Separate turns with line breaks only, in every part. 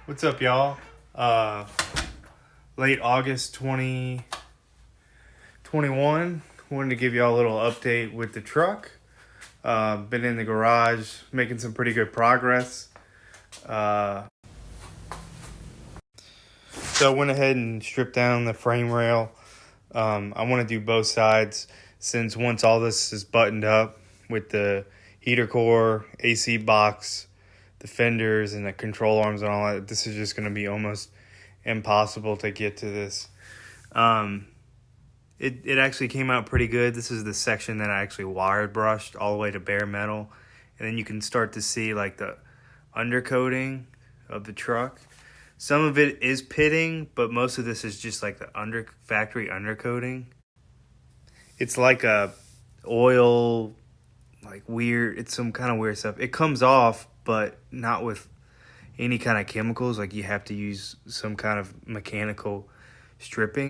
What's up, y'all? Late August 2021. Wanted to give y'all a little update with the truck. Been in the garage making some pretty good progress. So I went ahead and stripped down the frame rail. I want to do both sides since once all this is buttoned up with the heater core, AC box, the fenders, and the control arms and all that, this is just going to be almost impossible to get to this. It actually came out pretty good. This is the section that I actually wired brushed all the way to bare metal. And then you can start to see like the undercoating of the truck. Some of it is pitting, but most of this is just like the factory undercoating. It's like a oil, like weird, it's some kind of weird stuff. It comes off, but not with any kind of chemicals. Like you have to use some kind of mechanical stripping.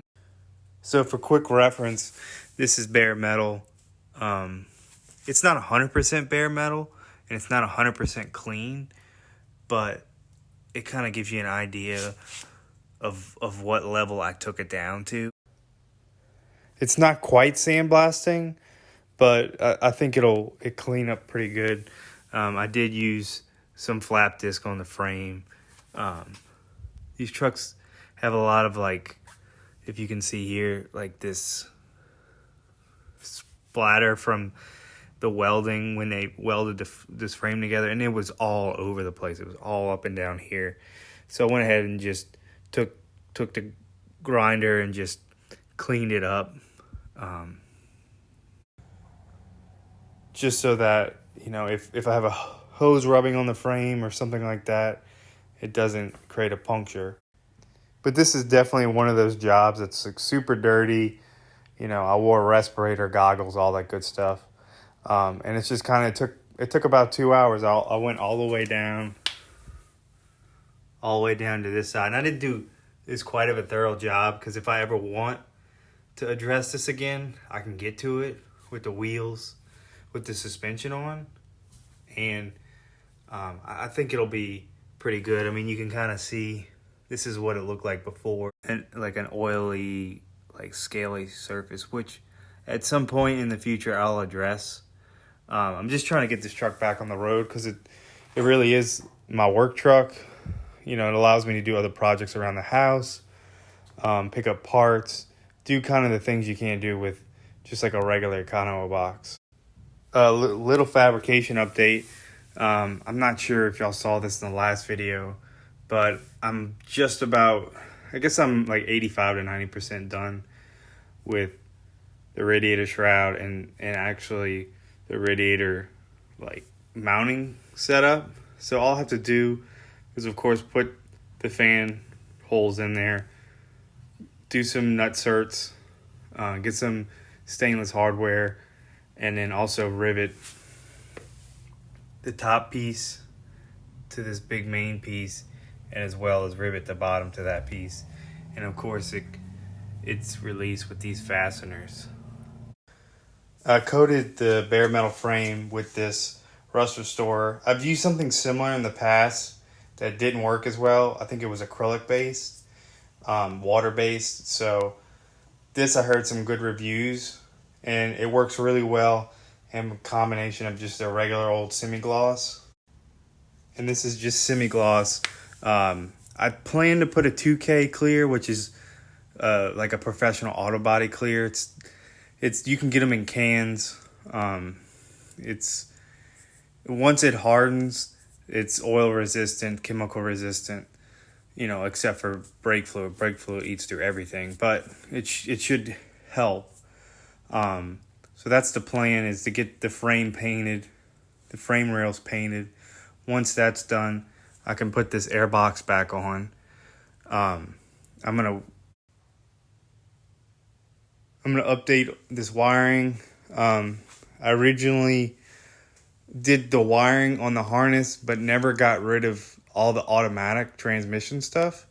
So for quick reference, this is bare metal. It's not 100% bare metal, and it's not 100% clean, but it kind of gives you an idea of what level I took it down to. It's not quite sandblasting, but I think it'll clean up pretty good. I did use some flap disc on the frame. These trucks have a lot of, like, if you can see here, like this splatter from the welding when they welded this frame together, and it was all over the place. It was all up and down here. So I went ahead and just took the grinder and just cleaned it up. Just so that, you know, if I have a hose rubbing on the frame or something like that, it doesn't create a puncture. But this is definitely one of those jobs that's like super dirty. You know, I wore a respirator, goggles, all that good stuff. And it's just kind of took about 2 hours. I went all the way down to this side. And I didn't do this quite of a thorough job because if I ever want to address this again, I can get to it with the wheels, with the suspension on. And I think it'll be pretty good. I mean, you can kind of see this is what it looked like before, and like an oily, like scaly surface, which at some point in the future I'll address. I'm just trying to get this truck back on the road because it really is my work truck. You know, it allows me to do other projects around the house, pick up parts, do kind of the things you can't do with just like a regular Econo box. Little fabrication update. I'm not sure if y'all saw this in the last video, but I'm just about, I guess I'm like 85 to 90% done with the radiator shroud and actually the radiator like mounting setup. So all I have to do is of course put the fan holes in there, do some nut certs, get some stainless hardware, and then also rivet the top piece to this big main piece, and as well as rivet the bottom to that piece. And of course it's released with these fasteners. I coated the bare metal frame with this rust restorer. I've used something similar in the past that didn't work as well. I think it was acrylic based, water based. So this, I heard some good reviews, and it works really well in a combination of just a regular old semi-gloss. And this is just semi-gloss. I plan to put a 2K clear, which is like a professional auto body clear. It's you can get them in cans. It's once it hardens, it's oil resistant, chemical resistant. You know, except for brake fluid. Brake fluid eats through everything, but it should help. So that's the plan, is to get the frame painted, the frame rails painted. Once that's done, I can put this air box back on. I'm gonna update this wiring. I originally did the wiring on the harness, but never got rid of all the automatic transmission stuff.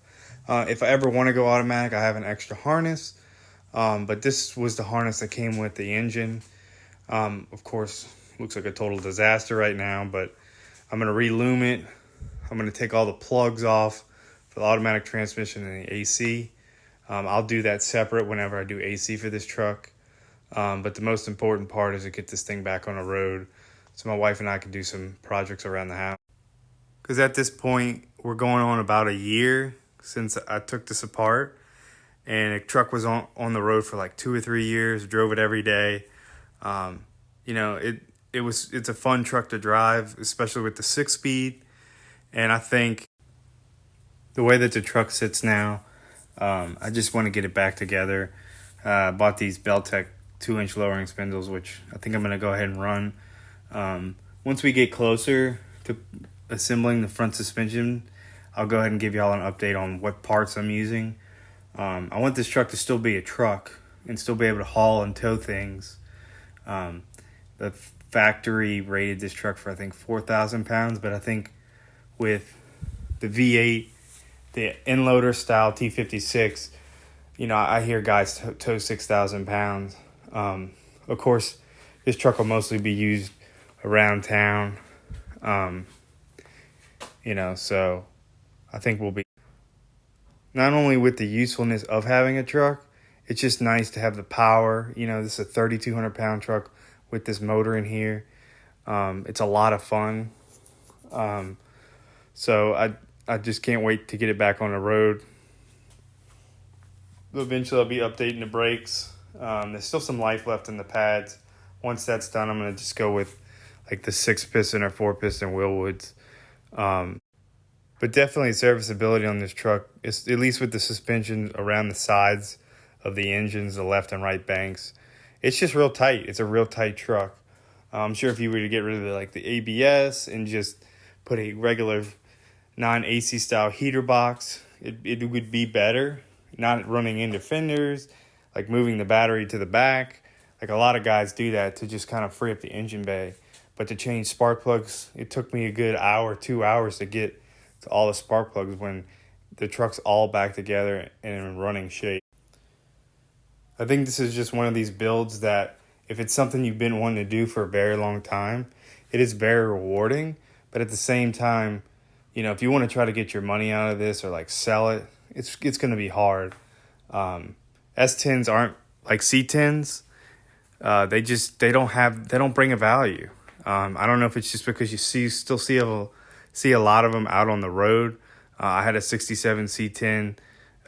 If I ever want to go automatic, I have an extra harness. But this was the harness that came with the engine. Of course, looks like a total disaster right now, but I'm going to relume it. I'm going to take all the plugs off, for the automatic transmission and the AC. I'll do that separate whenever I do AC for this truck. But the most important part is to get this thing back on the road so my wife and I can do some projects around the house. Because at this point, we're going on about a year since I took this apart. And the truck was on the road for like 2 or 3 years, drove it every day. It's a fun truck to drive, especially with the 6-speed. And I think the way that the truck sits now, I just want to get it back together. I bought these Beltec 2-inch lowering spindles, which I think I'm going to go ahead and run. Once we get closer to assembling the front suspension, I'll go ahead and give y'all an update on what parts I'm using. I want this truck to still be a truck and still be able to haul and tow things. The factory rated this truck for, I think, 4,000 pounds, but I think with the V8, the inloader style T56, I hear guys tow 6,000 pounds. Of course, this truck will mostly be used around town. So I think we'll be not only with the usefulness of having a truck, it's just nice to have the power. This is a 3,200 pound truck with this motor in here. It's a lot of fun. So I just can't wait to get it back on the road. Eventually I'll be updating the brakes. There's still some life left in the pads. Once that's done, I'm going to just go with like the 6-piston or 4-piston Willwoods. But definitely serviceability on this truck, is, at least with the suspension around the sides of the engines, the left and right banks. It's just real tight. It's a real tight truck. I'm sure if you were to get rid of the ABS and just put a regular non-AC style heater box, it would be better. Not running into fenders, like moving the battery to the back. Like a lot of guys do that to just kind of free up the engine bay. But to change spark plugs, it took me a good hour, 2 hours to get to all the spark plugs when the truck's all back together and in running shape. I think this is just one of these builds that if it's something you've been wanting to do for a very long time, it is very rewarding. But at the same time, if you want to try to get your money out of this or like sell it, it's going to be hard. S10s aren't like C10s. They don't bring a value. I don't know if it's just because you still see a lot of them out on the road. I had a 67 C10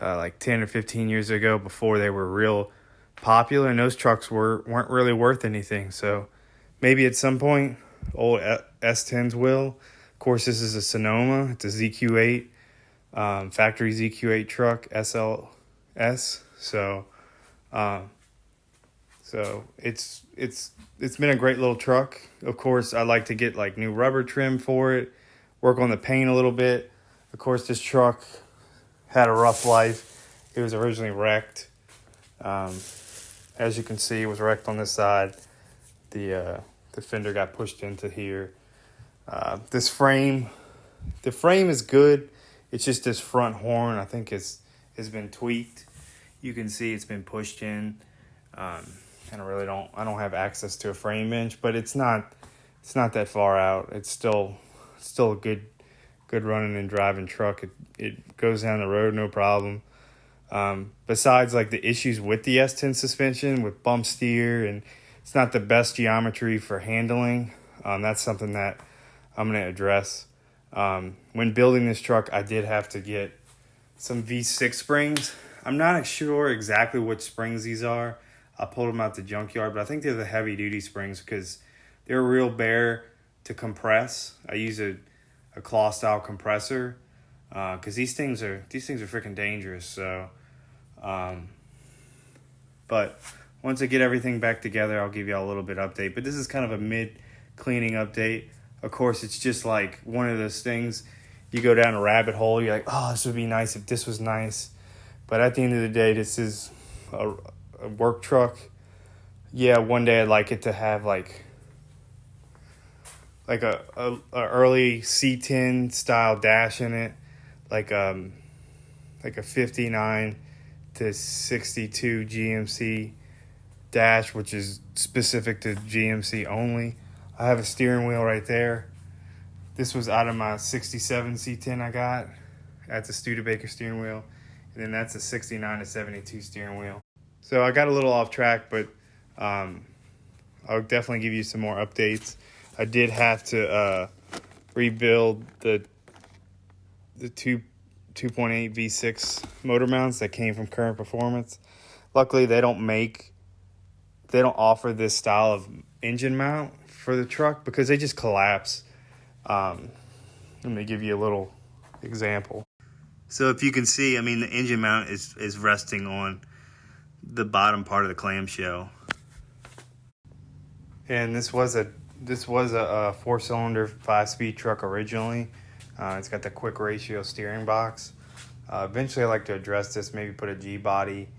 like 10 or 15 years ago before they were real popular, and those trucks weren't really worth anything. So maybe at some point old S10s will. Of course, this is a Sonoma. It's a ZQ8, factory ZQ8 truck, SLS. So it's been a great little truck. Of course, I like to get like new rubber trim for it, work on the paint a little bit. Of course, this truck had a rough life. It was originally wrecked. As you can see, it was wrecked on this side. The fender got pushed into here. The frame is good. It's just this front horn, I think, has been tweaked. You can see it's been pushed in. I don't have access to a frame bench, but it's not that far out. It's still a good running and driving truck. It goes down the road, no problem. Besides like the issues with the S10 suspension with bump steer, and it's not the best geometry for handling. That's something that I'm going to address. When building this truck, I did have to get some V6 springs. I'm not sure exactly which springs these are. I pulled them out the junkyard, but I think they're the heavy duty springs because they're real bare to compress. I use a claw style compressor because these things are freaking dangerous. So, but once I get everything back together, I'll give y'all a little bit update. But this is kind of a mid cleaning update. Of course, it's just like one of those things. You go down a rabbit hole. You're like, oh, this would be nice if this was nice. But at the end of the day, this is a work truck. Yeah, one day I'd like it to have like a early C10 style dash in it, like a 59 to 62 GMC dash, which is specific to GMC only. I have a steering wheel right there. This was out of my 67 C10 I got That's a Studebaker steering wheel. And then that's a 69 to 72 steering wheel. So I got a little off track, but I'll definitely give you some more updates. I did have to rebuild the 2.8 V6 motor mounts that came from Current Performance. Luckily, they don't offer this style of engine mount for the truck because they just collapse. Let me give you a little example. So if you can see, I mean, the engine mount is resting on the bottom part of the clamshell. And this was a 4-cylinder 5-speed truck originally. It's got the quick ratio steering box. Eventually I'd like to address this, maybe put a G-body,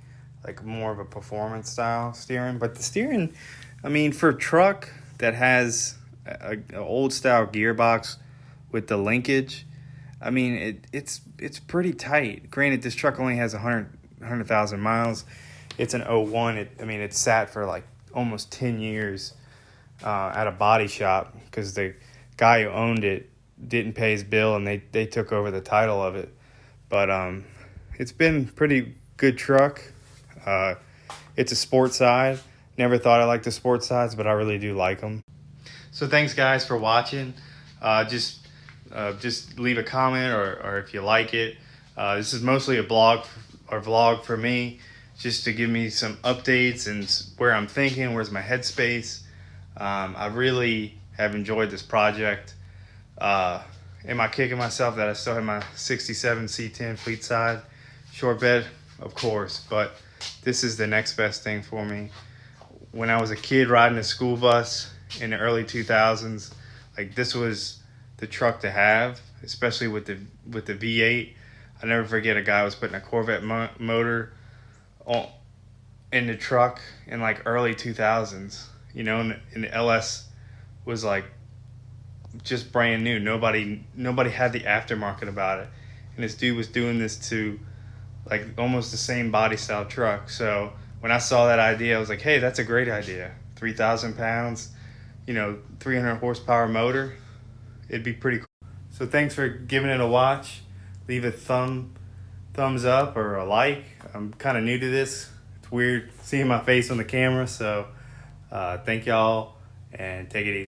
like more of a performance style steering. But the steering, I mean, for a truck that has an old style gearbox with the linkage, I mean, it's pretty tight. Granted, this truck only has 100,000 miles. It's an 01. It sat for like almost 10 years at a body shop because the guy who owned it didn't pay his bill and they took over the title of it. But it's been pretty good truck. It's a sport side. Never thought I liked the sport sides, but I really do like them. So thanks guys for watching. Just leave a comment or if you like it. This is mostly a vlog for me, just to give me some updates and where I'm thinking, where's my headspace. I really have enjoyed this project. Am I kicking myself that I still have my 67 C10 fleet side short bed? Of course, but this is the next best thing for me. When I was a kid riding a school bus in the early 2000s, like this was the truck to have, especially with the V8. I never forget a guy was putting a Corvette motor in the truck in like early 2000s, you know, and the LS was like just brand new. Nobody had the aftermarket about it, and this dude was doing this to like almost the same body style truck. So when I saw that idea, I was like, hey, that's a great idea. 3,000 pounds, you know, 300 horsepower motor. It'd be pretty cool. So thanks for giving it a watch. Leave a thumbs up or a like. I'm kind of new to this. It's weird seeing my face on the camera. So thank y'all and take it easy.